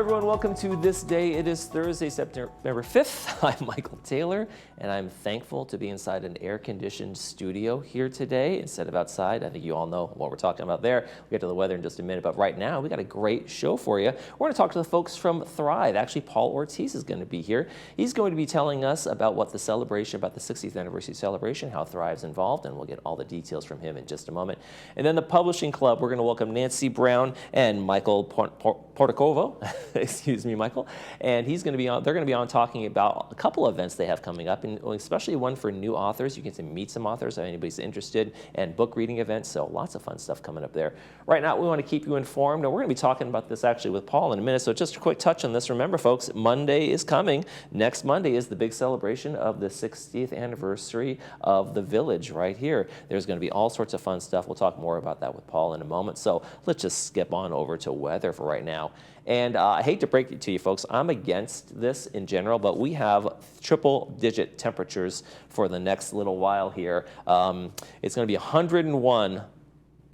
everyone, welcome to This Day. It is Thursday, September 5th. I'm Michael Taylor, and I'm thankful to be inside an air-conditioned studio here today instead of outside. I think you all know what we're talking about there. We'll get to the weather in just a minute, but right now we got a great show for you. We're going to talk to the folks from Thrive. Actually, Paul Ortiz is going to be here. He's going to be telling us about what the celebration, about the 60th anniversary celebration, how Thrive's involved, and we'll get all the details from him in just a moment. And then the Publishing Club, we're going to welcome Nancy Brown and Michael Portacovo. Excuse me, Michael. And he's going to be on. They're going to be on talking about a couple of events they have coming up, and especially one for new authors. You get to meet some authors if anybody's interested, and book reading events. So lots of fun stuff coming up there. Right now, we want to keep you informed. And we're going to be talking about this actually with Paul in a minute. So just a quick touch on this. Remember, folks, Monday is coming. Next Monday is the big celebration of the 60th anniversary of the Village right here. There's going to be all sorts of fun stuff. We'll talk more about that with Paul in a moment. So let's just skip on over to weather for right now. And I hate to break it to you folks, I'm against this in general, but we have triple-digit temperatures for the next little while here. It's going to be 101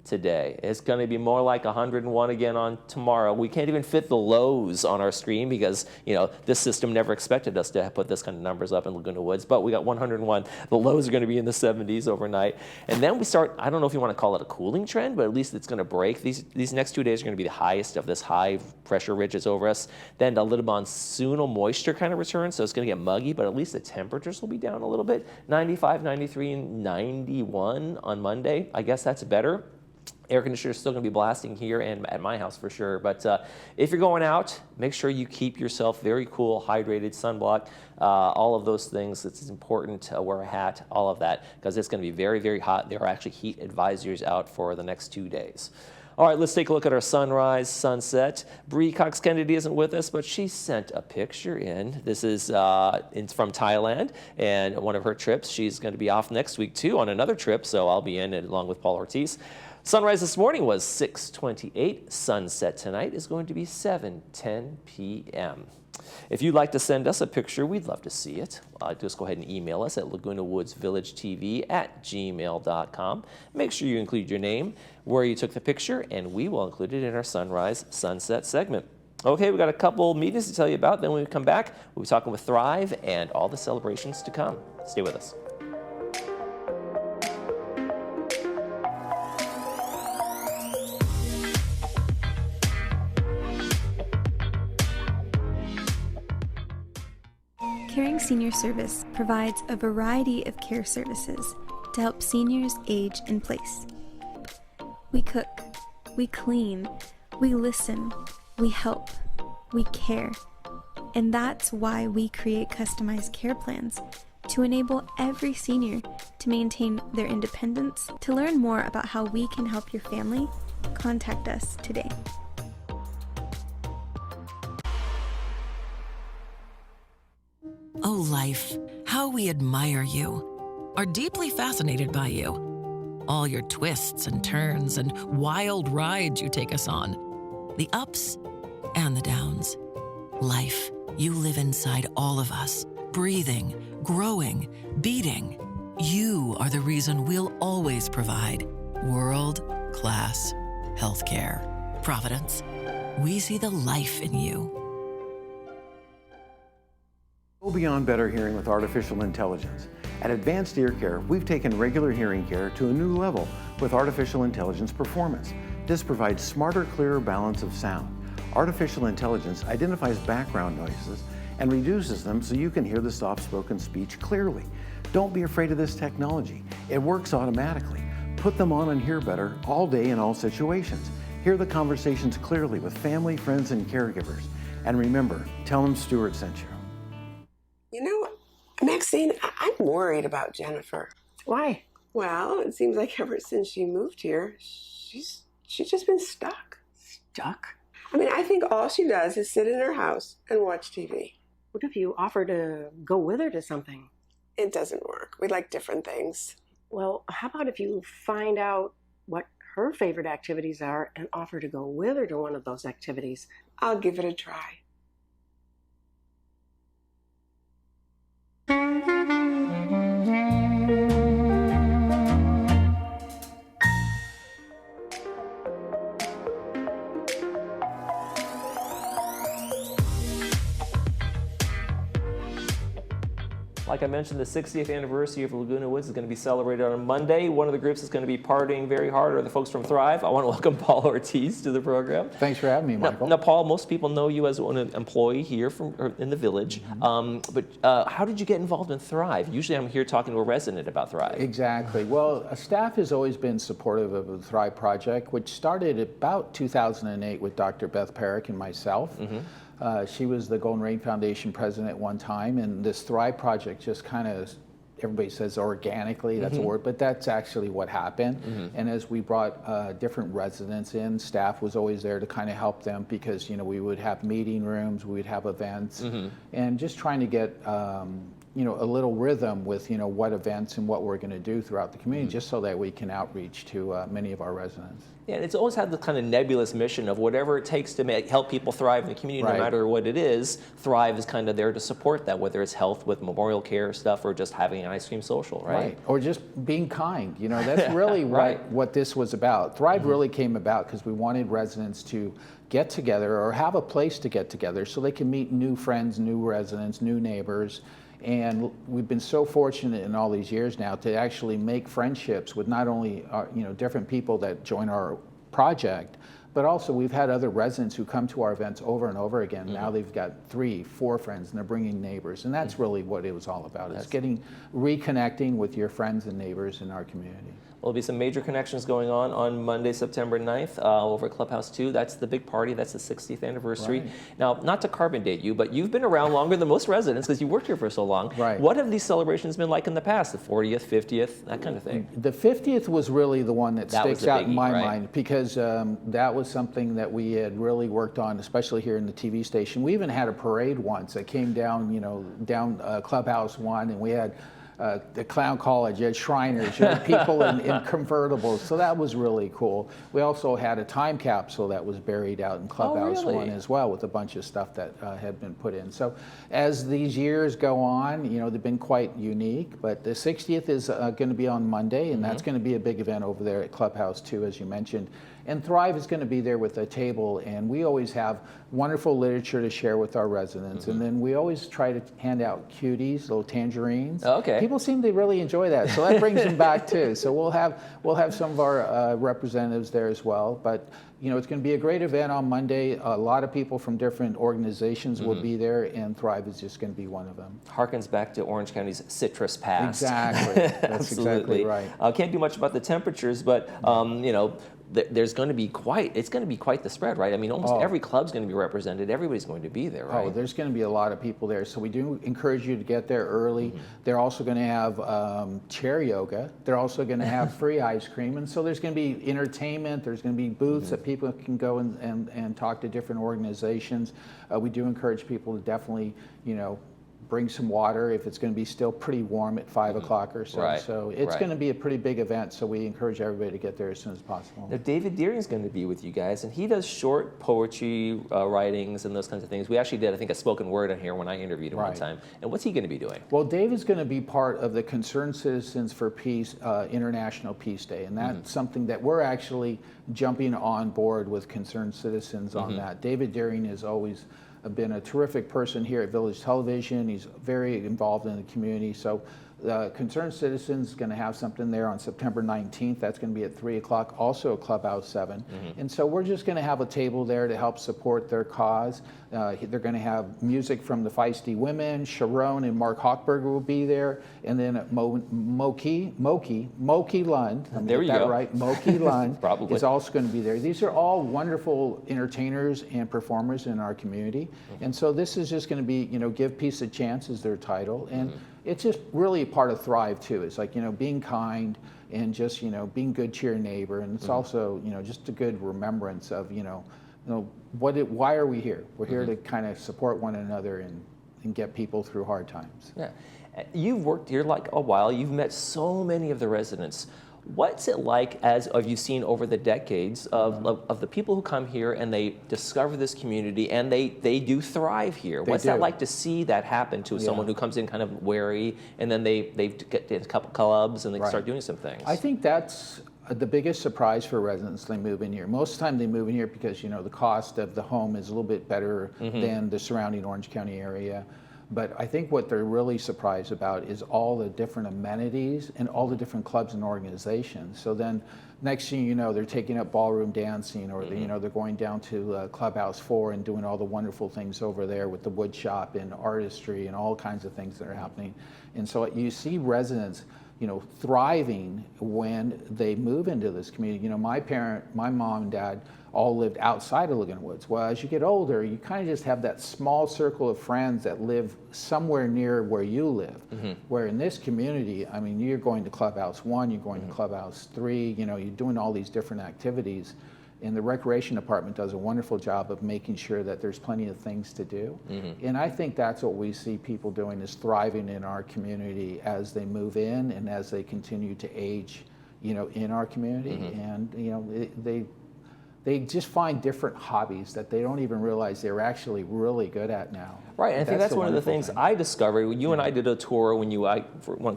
today. It's going to be more like 101 again on tomorrow. We can't even fit the lows on our screen because, you know, this system never expected us to put this kind of numbers up in Laguna Woods, but we got 101. The lows are going to be in the 70s overnight. And then we start, I don't know if you want to call it a cooling trend, but at least it's going to break. These next 2 days are going to be the highest of this high pressure ridges over us. Then a little monsoonal moisture kind of returns, so it's going to get muggy, but at least the temperatures will be down a little bit. 95, 93, and 91 on Monday. I guess that's better. Air conditioner is still going to be blasting here and at my house for sure. But if you're going out, make sure you keep yourself very cool, hydrated, sunblock, all of those things. It's important to wear a hat, all of that, because it's going to be very, very hot. There are actually heat advisories out for the next 2 days. All right, let's take a look at our sunrise, sunset. Bree Cox-Kennedy isn't with us, but she sent a picture in. This is from Thailand and one of her trips. She's going to be off next week, too, on another trip, so I'll be in along with Paul Ortiz. Sunrise this morning was 6:28. Sunset tonight is going to be 7:10 p.m. If you'd like to send us a picture, we'd love to see it. Just go ahead and email us at lagunawoodsvillagetv@gmail.com. Make sure you include your name, where you took the picture, and we will include it in our Sunrise Sunset segment. Okay, we've got a couple meetings to tell you about. Then when we come back, we'll be talking with Thrive and all the celebrations to come. Stay with us. Caring Senior Service provides a variety of care services to help seniors age in place. We cook, we clean, we listen, we help, we care. And that's why we create customized care plans to enable every senior to maintain their independence. To learn more about how we can help your family, contact us today. Oh, life, how we admire you, are deeply fascinated by you. All your twists and turns and wild rides you take us on. The ups and the downs. Life, you live inside all of us, breathing, growing, beating. You are the reason we'll always provide world-class healthcare. Providence, we see the life in you. Go beyond better hearing with artificial intelligence. At Advanced Ear Care, we've taken regular hearing care to a new level with artificial intelligence performance. This provides smarter, clearer balance of sound. Artificial intelligence identifies background noises and reduces them so you can hear the soft-spoken speech clearly. Don't be afraid of this technology. It works automatically. Put them on and hear better all day in all situations. Hear the conversations clearly with family, friends, and caregivers. And remember, tell them Stuart sent you. You know, Maxine, I'm worried about Jennifer. Why? Well, it seems like ever since she moved here, she's just been stuck. Stuck? I mean, I think all she does is sit in her house and watch TV. What if you offer to go with her to something? It doesn't work. We like different things. Well, how about if you find out what her favorite activities are and offer to go with her to one of those activities? I'll give it a try. Like I mentioned, the 60th anniversary of Laguna Woods is going to be celebrated on Monday. One of the groups that's going to be partying very hard are the folks from Thrive. I want to welcome Paul Ortiz to the program. Thanks for having me, Michael. Now, Paul, most people know you as an employee here in the village, but how did you get involved in Thrive? Usually I'm here talking to a resident about Thrive. Exactly. Well, staff has always been supportive of the Thrive Project, which started about 2008 with Dr. Beth Perrick and myself. She was the Golden Rain Foundation president at one time, and this Thrive Project just kind of, everybody says organically, that's a word, but that's actually what happened. And as we brought different residents in, staff was always there to kind of help them because, you know, we would have meeting rooms, we would have events, and just trying to get you know, a little rhythm with, you know, what events and what we're going to do throughout the community, just so that we can outreach to many of our residents. Yeah, and it's always had the kind of nebulous mission of whatever it takes to help people thrive in the community, no matter what it is. Thrive is kind of there to support that, whether it's health with memorial care stuff or just having an ice cream social, right? Or just being kind. You know, that's really what this was about. Thrive really came about because we wanted residents to get together or have a place to get together so they can meet new friends, new residents, new neighbors. And we've been so fortunate in all these years now to actually make friendships with not only you know, different people that join our project, but also we've had other residents who come to our events over and over again. Now they've got 3, 4 friends and they're bringing neighbors, and that's really what it was all about. It's reconnecting with your friends and neighbors in our community. There'll be some major connections going on Monday, September 9th over at Clubhouse 2. That's the big party. That's the 60th anniversary. Now, not to carbon date you, but you've been around longer than most residents because you worked here for so long. What have these celebrations been like in the past? The 40th, 50th, that kind of thing? The 50th was really the one that sticks out in my mind because that was something that we had really worked on, especially here in the TV station. We even had a parade once that came down, you know, down Clubhouse 1, and we had the Clown College, you had Shriners, you had people in convertibles, so that was really cool. We also had a time capsule that was buried out in Clubhouse 1 as well with a bunch of stuff that had been put in. So as these years go on, you know, they've been quite unique, but the 60th is going to be on Monday, and that's going to be a big event over there at Clubhouse 2, as you mentioned. And Thrive is going to be there with a table, and we always have wonderful literature to share with our residents. And then we always try to hand out cuties, little tangerines. People seem to really enjoy that, so that brings them back too. So we'll have some of our representatives there as well. But you know, it's going to be a great event on Monday. A lot of people from different organizations will be there, and Thrive is just going to be one of them. Harkens back to Orange County's citrus past. Exactly. That's exactly right. Can't do much about the temperatures, but you know, there's going to be quite the spread, right? I mean, almost every club's going to be represented. Everybody's going to be there, right? Oh, there's going to be a lot of people there. So we do encourage you to get there early. They're also going to have chair yoga. They're also going to have free ice cream. And so there's going to be entertainment. There's going to be booths that people can go and talk to different organizations. We do encourage people to definitely, you know, bring some water if it's going to be still pretty warm at 5 o'clock or so. So it's going to be a pretty big event, so we encourage everybody to get there as soon as possible. Now, David Deering is going to be with you guys, and he does short poetry writings and those kinds of things. We actually did, I think, a spoken word on here when I interviewed him one time. And what's he going to be doing? Well, David's going to be part of the Concerned Citizens for Peace International Peace Day, and that's something that we're actually jumping on board with Concerned Citizens on that. David Deering has always been a terrific person here at Village Television. He's very involved in the community. So Concerned Citizens is going to have something there on September 19th. That's going to be at 3 o'clock, also at Clubhouse 7. And so we're just going to have a table there to help support their cause. They're going to have music from the Feisty Women. Sharon and Mark Hochberger will be there. And then Moki Lund, there you go. Right, Moki Lund is also going to be there. These are all wonderful entertainers and performers in our community. And so this is just going to be, you know, Give Peace a Chance is their title. And it's just really a part of Thrive too. It's like, you know, being kind and just, you know, being good to your neighbor. And it's also, you know, just a good remembrance of, you know, why are we here? We're here to kind of support one another and get people through hard times. Yeah. You've worked here like a while. You've met so many of the residents. What's it like, as have you seen over the decades, of the people who come here and they discover this community and they do thrive here? What's that like to see that happen to someone who comes in kind of wary and then they get in a couple clubs and they start doing some things? I think that's the biggest surprise for residents when they move in here. Most of the time they move in here because, you know, the cost of the home is a little bit better than the surrounding Orange County area. But I think what they're really surprised about is all the different amenities and all the different clubs and organizations. So then next thing you know, they're taking up ballroom dancing, or they're going down to Clubhouse 4 and doing all the wonderful things over there with the wood shop and artistry and all kinds of things that are happening. And so you see residents, thriving when they move into this community. My mom and dad all lived outside of Laguna Woods. Well, as you get older, you kind of just have that small circle of friends that live somewhere near where you live. Where in this community, I mean, you're going to Clubhouse 1, you're going to Clubhouse 3, you're doing all these different activities. And the recreation department does a wonderful job of making sure that there's plenty of things to do. And I think that's what we see people doing, is thriving in our community as they move in and as they continue to age, in our community. And, they just find different hobbies that they don't even realize they're actually really good at now. Right, and I think that's one of the things I discovered when you and I did a tour when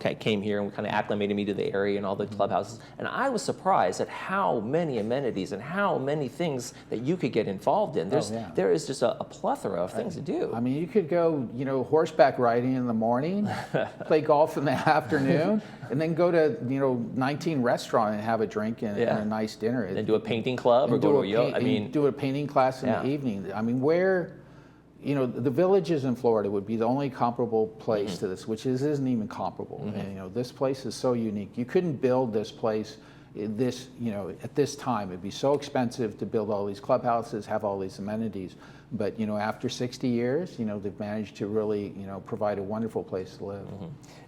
I came here and kind of acclimated me to the area and all the clubhouses, and I was surprised at how many amenities and how many things that you could get involved in. There is just a plethora of things to do. I mean, you could go, horseback riding in the morning, play golf in the afternoon, and then go to 19 restaurant and have a drink and a nice dinner. And do a painting club or go to yoga. Do a painting class in the evening. I mean, where. The villages in Florida would be the only comparable place to this, which isn't even comparable. And, this place is so unique. You couldn't build this place at this time. It'd be so expensive to build all these clubhouses, have all these amenities. But, after 60 years, they've managed to really, provide a wonderful place to live.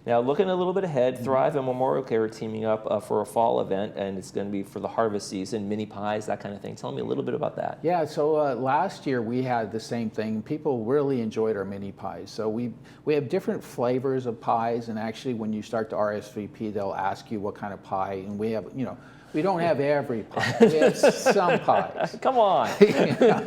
Now, looking a little bit ahead, Thrive and Memorial Care are teaming up for a fall event, and it's going to be for the harvest season, mini pies, that kind of thing. Tell me a little bit about that. Yeah, so last year we had the same thing. People really enjoyed our mini pies. So we have different flavors of pies, and actually when you start to RSVP, they'll ask you what kind of pie, and we have, we don't have every pie. We have some pies. Come on.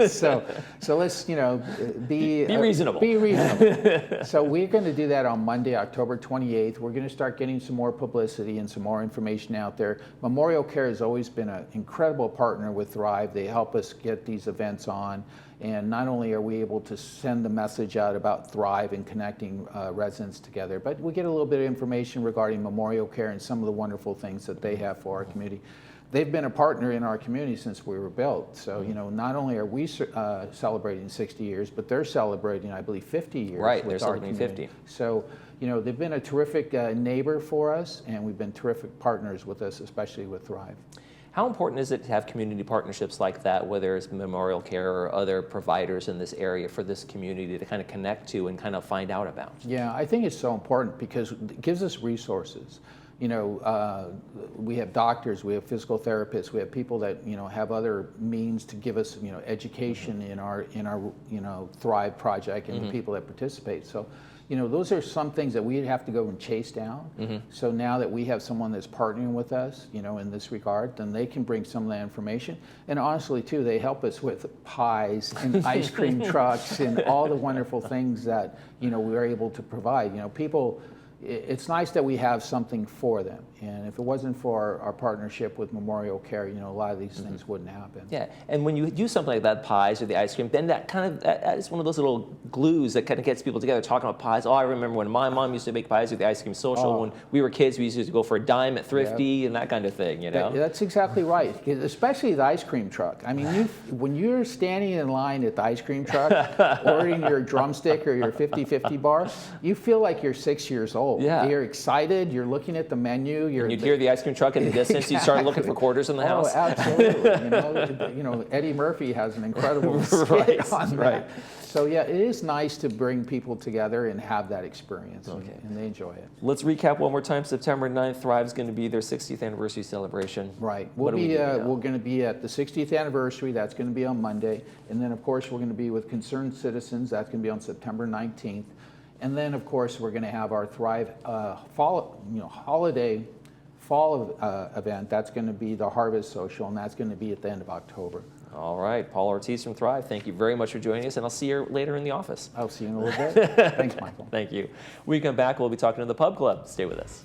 So let's be reasonable. Be reasonable. So we're going to do that on Monday, October 28th. We're going to start getting some more publicity and some more information out there. Memorial Care has always been an incredible partner with Thrive. They help us get these events on. And not only are we able to send the message out about Thrive and connecting residents together, but we get a little bit of information regarding Memorial Care and some of the wonderful things that they have for our community. They've been a partner in our community since we were built. So, not only are we celebrating 60 years, but they're celebrating, I believe, 50 years. Right, with they're celebrating 50. So, they've been a terrific neighbor for us, and we've been terrific partners with us, especially with Thrive. How important is it to have community partnerships like that, whether it's Memorial Care or other providers in this area, for this community to kind of connect to and kind of find out about? Yeah, I think it's so important because it gives us resources. We have doctors, we have physical therapists, we have people that have other means to give us education in our Thrive project and the people that participate. So. Those are some things that we'd have to go and chase down. So now that we have someone that's partnering with us, in this regard, then they can bring some of that information. And honestly, too, they help us with pies and ice cream trucks and all the wonderful things that, we're able to provide. People, it's nice that we have something for them. And if it wasn't for our partnership with Memorial Care, a lot of these things wouldn't happen. Yeah, and when you do something like that, pies or the ice cream, then that is one of those little glues that kind of gets people together talking about pies. Oh, I remember when my mom used to make pies with the ice cream social. When we were kids, we used to go for a dime at Thrifty and that kind of thing, That's exactly right, especially the ice cream truck. I mean, when you're standing in line at the ice cream truck, ordering your drumstick or your 50-50 bar, you feel like you're 6 years old. Yeah. You're excited, you're looking at the menu. You'd hear the ice cream truck in the distance, Exactly. you start looking for quarters in the house. Oh, absolutely. Eddie Murphy has an incredible skit on that. Right. So yeah, it is nice to bring people together and have that experience, and they enjoy it. Let's recap one more time. September 9th, Thrive's going to be their 60th anniversary celebration. Right. We're going to be at the 60th anniversary. That's going to be on Monday, and then of course we're going to be with Concerned Citizens. That's going to be on September 19th, and then of course we're going to have our Thrive fall event. That's going to be the Harvest Social, and that's going to be at the end of October. All right, Paul Ortiz from Thrive, thank you very much for joining us, and I'll see you later in the office. I'll see you in a little bit. Thanks, Michael. Thank you. When we come back, we'll be talking to the Pub Club. Stay with us.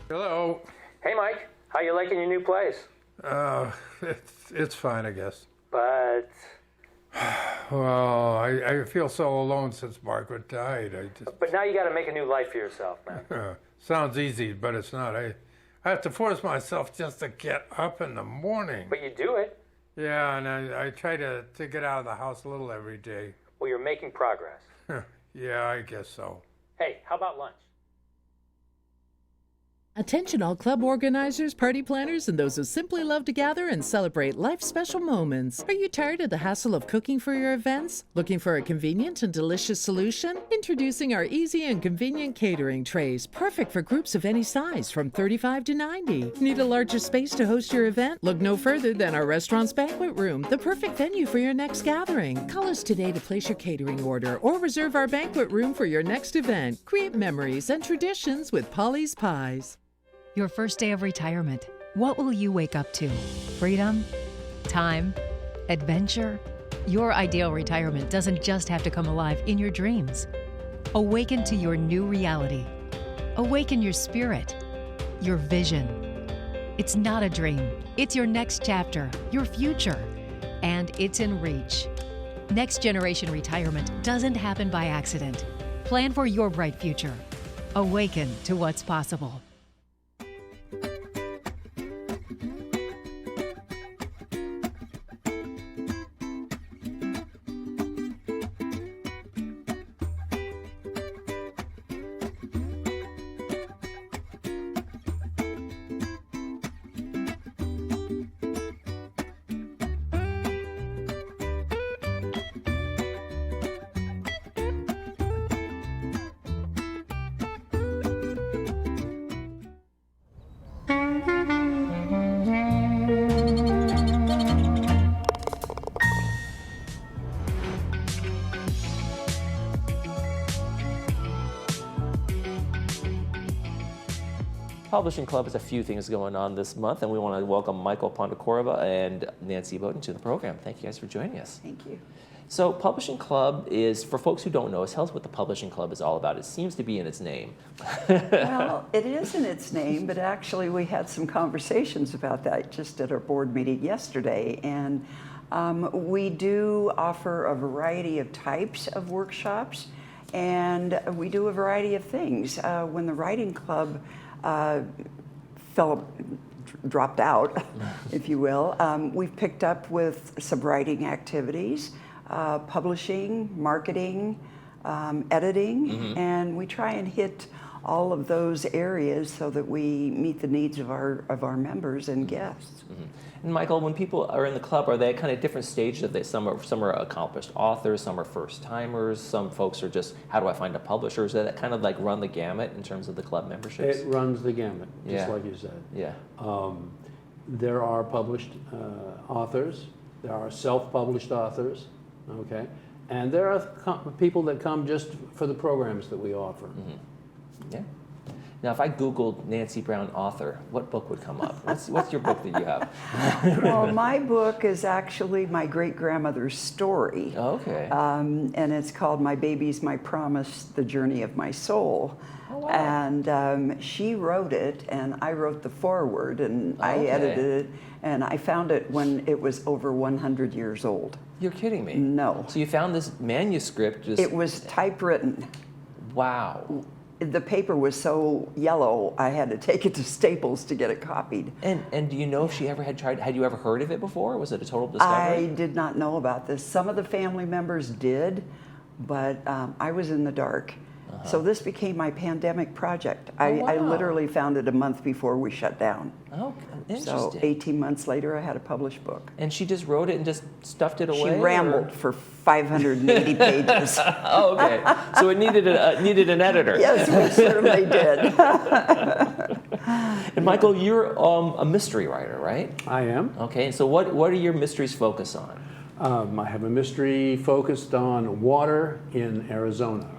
Hello. Hey, Mike. How you liking your new place? It's fine, I guess. But... Well, I feel so alone since Margaret died. But now you got to make a new life for yourself, man. Sounds easy, but it's not. I have to force myself just to get up in the morning. But you do it. Yeah, and I try to get out of the house a little every day. Well, you're making progress. Yeah, I guess so. Hey, how about lunch? Attention all club organizers, party planners, and those who simply love to gather and celebrate life's special moments. Are you tired of the hassle of cooking for your events? Looking for a convenient and delicious solution? Introducing our easy and convenient catering trays, perfect for groups of any size from 35 to 90. Need a larger space to host your event? Look no further than our restaurant's banquet room, the perfect venue for your next gathering. Call us today to place your catering order or reserve our banquet room for your next event. Create memories and traditions with Polly's Pies. Your first day of retirement. What will you wake up to? Freedom? Time? Adventure? Your ideal retirement doesn't just have to come alive in your dreams. Awaken to your new reality. Awaken your spirit, your vision. It's not a dream. It's your next chapter, your future, and it's in reach. Next generation retirement doesn't happen by accident. Plan for your bright future. Awaken to what's possible. Publishing Club has a few things going on this month, and we want to welcome Michael Pontecorva and Nancy Bowden to the program. Thank you guys for joining us. Thank you. So Publishing Club is, for folks who don't know, tell us what the Publishing Club is all about. It seems to be in its name. Well, it is in its name, but actually we had some conversations about that just at our board meeting yesterday. And we do offer a variety of types of workshops, and we do a variety of things. When the writing club dropped out, if you will, we've picked up with some writing activities, publishing, marketing, editing, and we try and hit all of those areas so that we meet the needs of our members and guests. And Michael, when people are in the club, are they at kind of different stages of this? Some are accomplished authors, some are first timers, some folks are just, how do I find a publisher? Is that kind of like run the gamut in terms of the club memberships? It runs the gamut, just like you said. Yeah. There are published authors, there are self-published authors, okay? And there are people that come just for the programs that we offer. Yeah. Now, if I Googled Nancy Brown author, what book would come up? What's your book that you have? Well, my book is actually my great-grandmother's story. Okay. And it's called My Baby's My Promise, The Journey of My Soul. Oh, wow. And she wrote it, and I wrote the foreword, and I edited it, and I found it when it was over 100 years old. You're kidding me? No. So you found this manuscript? It was typewritten. Wow. The paper was so yellow, I had to take it to Staples to get it copied. And do you know if she ever had you ever heard of it before? Was it a total discovery? I did not know about this. Some of the family members did, but I was in the dark. So this became my pandemic project. I literally found it a month before we shut down. Oh, interesting. So 18 months later, I had a published book. And she just wrote it and just stuffed it away? She rambled for 580 pages. Oh, okay. So it needed an editor. Yes, we certainly did. And Michael, you're a mystery writer, right? I am. Okay, so what are your mysteries focus on? I have a mystery focused on water in Arizona.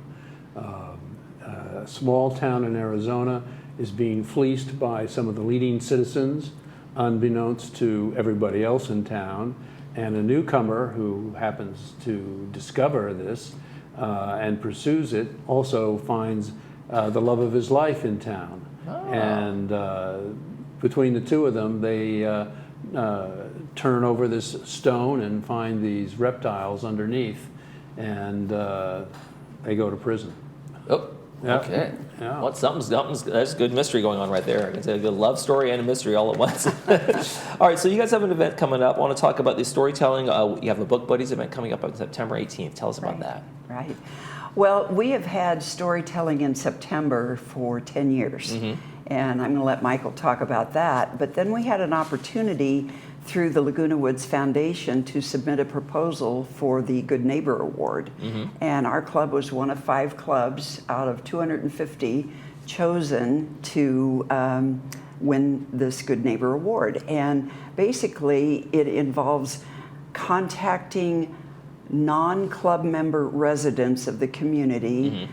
A small town in Arizona is being fleeced by some of the leading citizens, unbeknownst to everybody else in town, and a newcomer who happens to discover this and pursues it also finds the love of his life in town. And between the two of them, they turn over this stone and find these reptiles underneath, and they go to prison. Oh, Yeah. okay. Yeah. Well, that's good mystery going on right there. I can say a good love story and a mystery all at once. All right, so you guys have an event coming up. I want to talk about the storytelling. You have a Book Buddies event coming up on September 18th. Tell us about that. Right. Well, we have had storytelling in September for 10 years. And I'm going to let Michael talk about that. But then we had an opportunity through the Laguna Woods Foundation to submit a proposal for the Good Neighbor Award. And our club was one of 5 clubs out of 250 chosen to win this Good Neighbor Award. And basically it involves contacting non-club member residents of the community,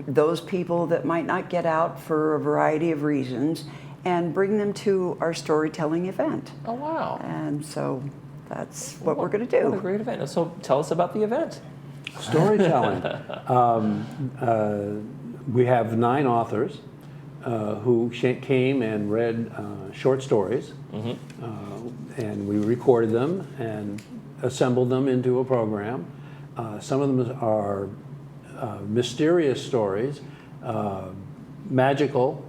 those people that might not get out for a variety of reasons, and bring them to our storytelling event. Oh, wow. And so that's what we're going to do. What a great event. So tell us about the event. Storytelling. We have 9 authors who came and read short stories, and we recorded them and assembled them into a program. Some of them are mysterious stories, magical.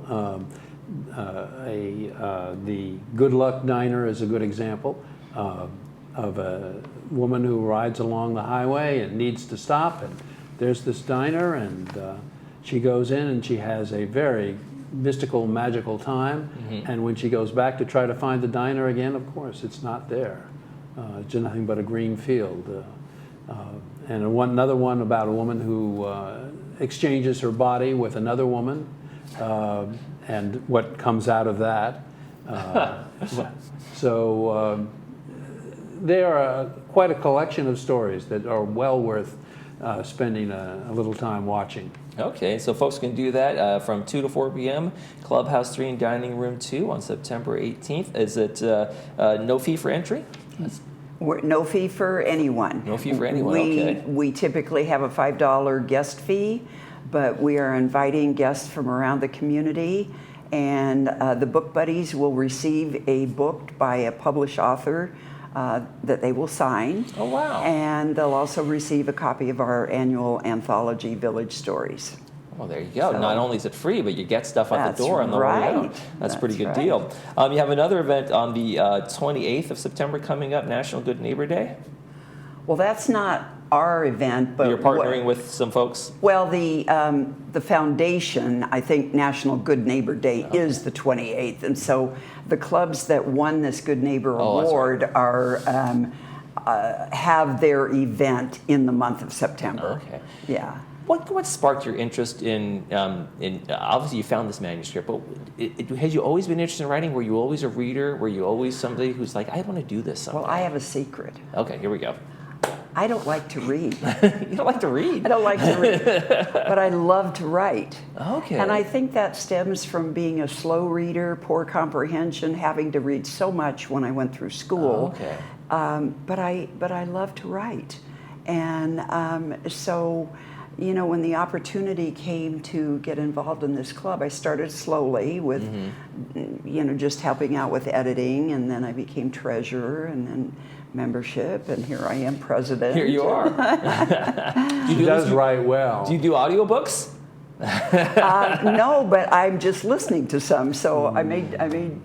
The Good Luck Diner is a good example of a woman who rides along the highway and needs to stop, and there's this diner, and she goes in and she has a very mystical, magical time, and when she goes back to try to find the diner again, of course, it's not there. It's nothing but a green field. And another one about a woman who exchanges her body with another woman, and what comes out of that. So they are quite a collection of stories that are well worth spending a little time watching. Okay, so folks can do that from 2 to 4 p.m. Clubhouse 3 and Dining Room 2 on September 18th. Is it no fee for entry? No fee for anyone. No fee for anyone, okay. We typically have a $5 guest fee, but we are inviting guests from around the community, and the Book Buddies will receive a book by a published author that they will sign. Oh, wow. And they'll also receive a copy of our annual anthology, Village Stories. Well, there you go. So, not only is it free, but you get stuff out the door on the way out. That's a pretty good deal. You have another event on the 28th of September coming up, National Good Neighbor Day. Well, that's not our event, but you're partnering with some folks. Well, the foundation, I think National Good Neighbor Day is the 28th, and so the clubs that won this Good Neighbor Award are have their event in the month of September. Okay. Yeah. What sparked your interest in obviously you found this manuscript, but had you always been interested in writing? Were you always a reader? Were you always somebody who's like, I want to do this someday? Well, I have a secret. Okay, here we go. I don't like to read. You don't like to read? I don't like to read, but I love to write. Okay. And I think that stems from being a slow reader, poor comprehension, having to read so much when I went through school. Okay. But I love to write. And so, you know, when the opportunity came to get involved in this club, I started slowly with, you know, just helping out with editing, and then I became treasurer, and then membership, and here I am president. Here you are. She does write well. Do you do audiobooks? No, but I'm just listening to some, so I made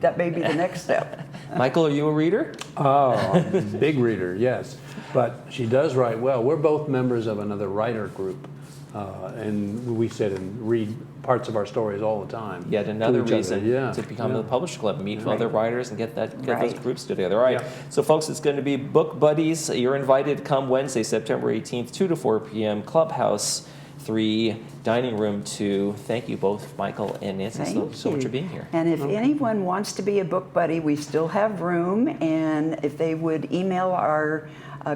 that may be the next step. Michael, are you a reader? Oh, I'm a big reader, yes. But she does write well. We're both members of another writer group, and we sit and read parts of our stories all the time. Yet another reason to become the Publisher Club, meet other writers and get those groups together. All right, so folks, it's going to be Book Buddies. You're invited. Come Wednesday, September 18th, 2 to 4 p.m. Clubhouse 3, Dining Room 2. Thank you both, Michael and Nancy, so much for being here. And if anyone wants to be a book buddy, we still have room. And if they would email our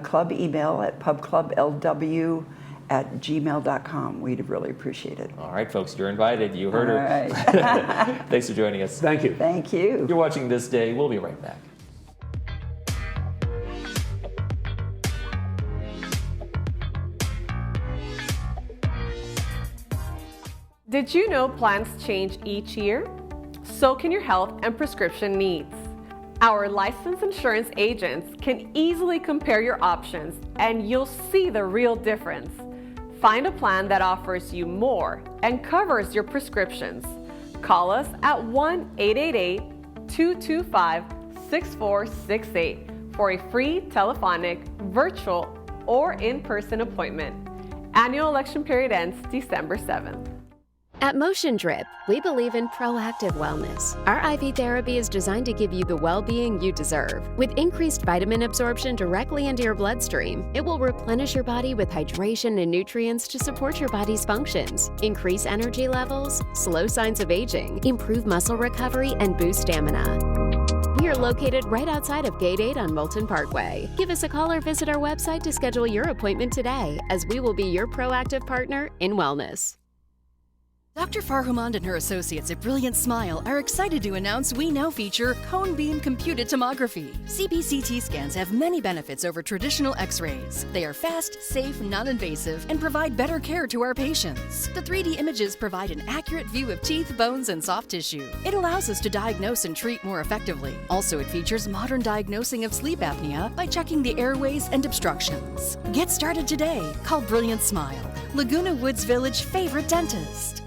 club email at pubclublw@gmail.com, we'd really appreciate it. All right, folks, you're invited. You heard her. Right. Thanks for joining us. Thank you. Thank you. You're watching This Day. We'll be right back. Did you know plants change each year? so can your health and prescription needs. Our licensed insurance agents can easily compare your options and you'll see the real difference. Find a plan that offers you more and covers your prescriptions. Call us at 1-888-225-6468 for a free telephonic, virtual, or in-person appointment. Annual election period ends December 7th. At Motion Drip, we believe in proactive wellness. Our IV therapy is designed to give you the well-being you deserve. With increased vitamin absorption directly into your bloodstream, it will replenish your body with hydration and nutrients to support your body's functions, increase energy levels, slow signs of aging, improve muscle recovery, and boost stamina. We are located right outside of Gate 8 on Moulton Parkway. Give us a call or visit our website to schedule your appointment today, as we will be your proactive partner in wellness. Dr. Farhumand and her associates at Brilliant Smile are excited to announce we now feature cone beam computed tomography. CBCT scans have many benefits over traditional x-rays. They are fast, safe, non-invasive, and provide better care to our patients. The 3D images provide an accurate view of teeth, bones, and soft tissue. It allows us to diagnose and treat more effectively. Also, it features modern diagnosing of sleep apnea by checking the airways and obstructions. Get started today. Call Brilliant Smile, Laguna Woods Village favorite dentist.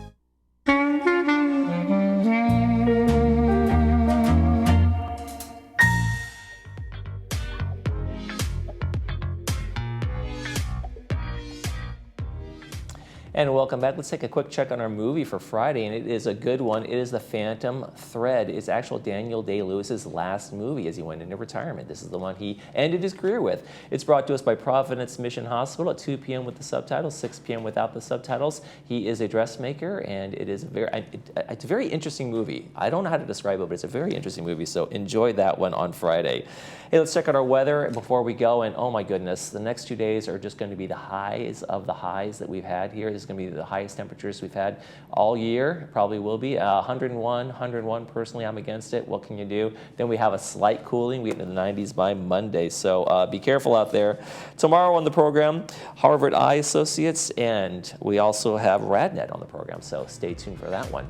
And welcome back. Let's take a quick check on our movie for Friday, and it is a good one. It is The Phantom Thread. It's actual Daniel Day-Lewis's last movie as he went into retirement. This is the one he ended his career with. It's brought to us by Providence Mission Hospital at 2 p.m. with the subtitles, 6 p.m. without the subtitles. He is a dressmaker, and it is it's a very interesting movie. I don't know how to describe it, but it's a very interesting movie, so enjoy that one on Friday. Hey, let's check out our weather before we go, and oh my goodness, the next 2 days are just going to be the highs of the highs that we've had here. This is going to be the highest temperatures we've had all year, probably will be. 101 personally, I'm against it. What can you do? Then we have a slight cooling. We get into the 90s by Monday, so be careful out there. Tomorrow on the program, Harvard Eye Associates, and we also have RadNet on the program, so stay tuned for that one.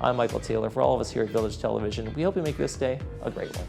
I'm Michael Taylor. For all of us here at Village Television, we hope you make this day a great one.